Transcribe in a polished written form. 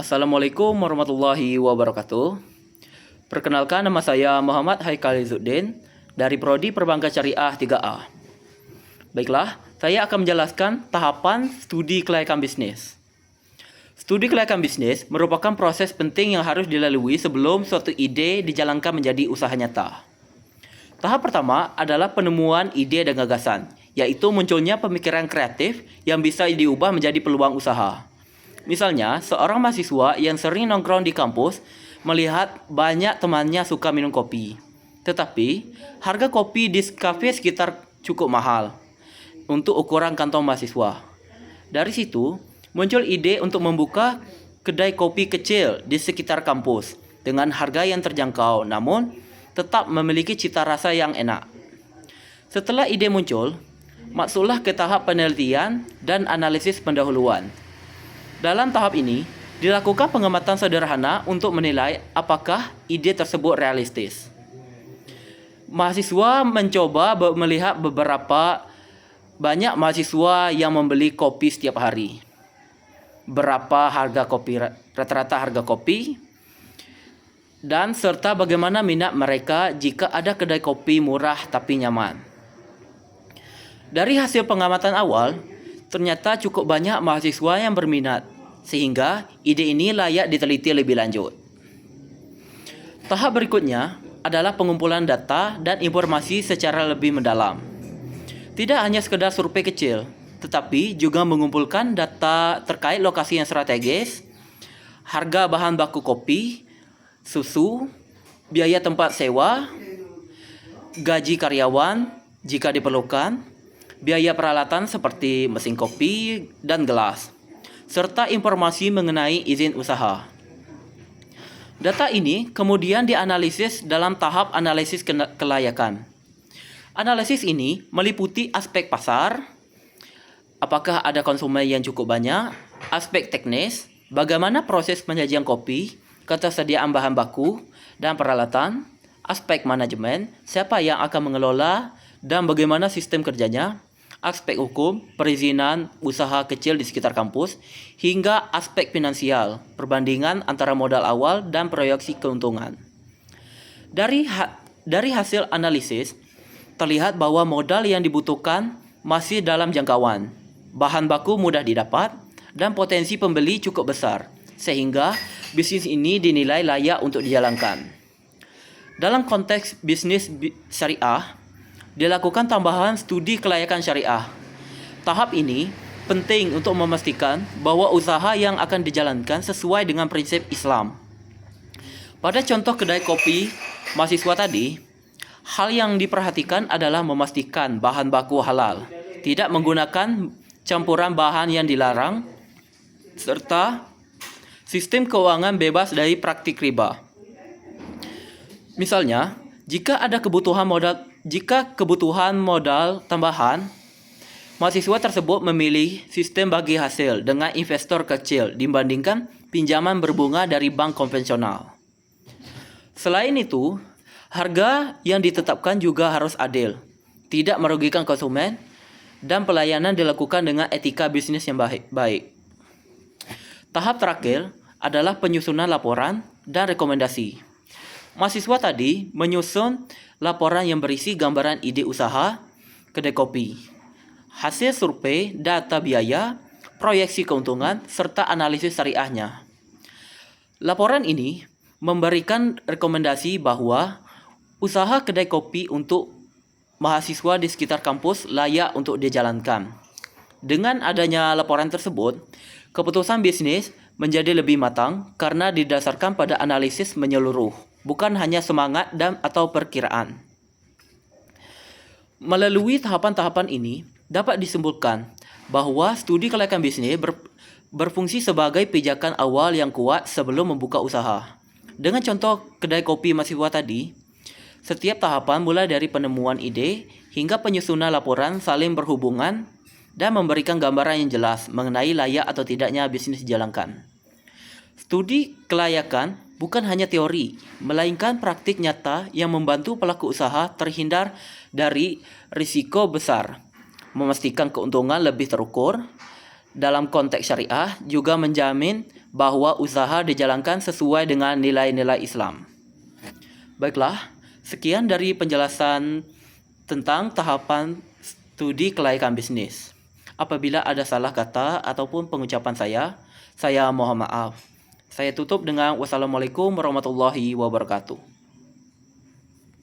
Assalamualaikum warahmatullahi wabarakatuh. Perkenalkan, nama saya Muhammad Haikal Izzuddin dari Prodi Perbankan Syariah 3A. Baiklah, saya akan menjelaskan tahapan studi kelayakan bisnis. Studi kelayakan bisnis merupakan proses penting yang harus dilalui sebelum suatu ide dijalankan menjadi usaha nyata. Tahap pertama adalah penemuan ide dan gagasan, yaitu munculnya pemikiran kreatif yang bisa diubah menjadi peluang usaha. Misalnya, seorang mahasiswa yang sering nongkrong di kampus melihat banyak temannya suka minum kopi. Tetapi, harga kopi di kafe sekitar cukup mahal untuk ukuran kantong mahasiswa. Dari situ, muncul ide untuk membuka kedai kopi kecil di sekitar kampus dengan harga yang terjangkau namun tetap memiliki cita rasa yang enak. Setelah ide muncul, masuklah ke tahap penelitian dan analisis pendahuluan. Dalam tahap ini, dilakukan pengamatan sederhana untuk menilai apakah ide tersebut realistis. Mahasiswa mencoba melihat banyak mahasiswa yang membeli kopi setiap hari. Berapa harga kopi, rata-rata harga kopi, dan serta bagaimana minat mereka jika ada kedai kopi murah tapi nyaman. Dari hasil pengamatan awal, ternyata cukup banyak mahasiswa yang berminat, sehingga ide ini layak diteliti lebih lanjut. Tahap berikutnya adalah pengumpulan data dan informasi secara lebih mendalam. Tidak hanya sekedar survei kecil, tetapi juga mengumpulkan data terkait lokasi yang strategis, harga bahan baku kopi, susu, biaya tempat sewa, gaji karyawan jika diperlukan, biaya peralatan seperti mesin kopi dan gelas, serta informasi mengenai izin usaha. Data ini kemudian dianalisis dalam tahap analisis kelayakan. Analisis ini meliputi aspek pasar, apakah ada konsumen yang cukup banyak, aspek teknis, bagaimana proses penyajian kopi, ketersediaan bahan baku dan peralatan, aspek manajemen, siapa yang akan mengelola dan bagaimana sistem kerjanya, aspek hukum, perizinan usaha kecil di sekitar kampus, hingga aspek finansial, perbandingan antara modal awal dan proyeksi keuntungan. Dari hasil analisis, terlihat bahwa modal yang dibutuhkan masih dalam jangkauan, bahan baku mudah didapat, dan potensi pembeli cukup besar, sehingga bisnis ini dinilai layak untuk dijalankan. Dalam konteks bisnis syariah, dilakukan tambahan studi kelayakan syariah. Tahap ini penting untuk memastikan bahwa usaha yang akan dijalankan sesuai dengan prinsip Islam. Pada contoh kedai kopi mahasiswa tadi, hal yang diperhatikan adalah memastikan bahan baku halal, tidak menggunakan campuran bahan yang dilarang, serta sistem keuangan bebas dari praktik riba. Misalnya, jika kebutuhan modal tambahan, mahasiswa tersebut memilih sistem bagi hasil dengan investor kecil dibandingkan pinjaman berbunga dari bank konvensional. Selain itu, harga yang ditetapkan juga harus adil, tidak merugikan konsumen, dan pelayanan dilakukan dengan etika bisnis yang baik. Tahap terakhir adalah penyusunan laporan dan rekomendasi. Mahasiswa tadi menyusun laporan yang berisi gambaran ide usaha kedai kopi, hasil survei, data biaya, proyeksi keuntungan, serta analisis syariahnya. Laporan ini memberikan rekomendasi bahwa usaha kedai kopi untuk mahasiswa di sekitar kampus layak untuk dijalankan. Dengan adanya laporan tersebut, keputusan bisnis menjadi lebih matang karena didasarkan pada analisis menyeluruh, bukan hanya semangat atau perkiraan. Melalui tahapan-tahapan ini, dapat disimpulkan bahwa studi kelayakan bisnis berfungsi sebagai pijakan awal yang kuat sebelum membuka usaha. Dengan contoh kedai kopi mahasiswa tadi, setiap tahapan mulai dari penemuan ide hingga penyusunan laporan saling berhubungan dan memberikan gambaran yang jelas mengenai layak atau tidaknya bisnis dijalankan. Studi kelayakan bukan hanya teori, melainkan praktik nyata yang membantu pelaku usaha terhindar dari risiko besar, memastikan keuntungan lebih terukur. Dalam konteks syariah juga menjamin bahwa usaha dijalankan sesuai dengan nilai-nilai Islam. Baiklah, sekian dari penjelasan tentang tahapan studi kelaikan bisnis. Apabila ada salah kata ataupun pengucapan saya mohon maaf. Saya tutup dengan wassalamualaikum warahmatullahi wabarakatuh.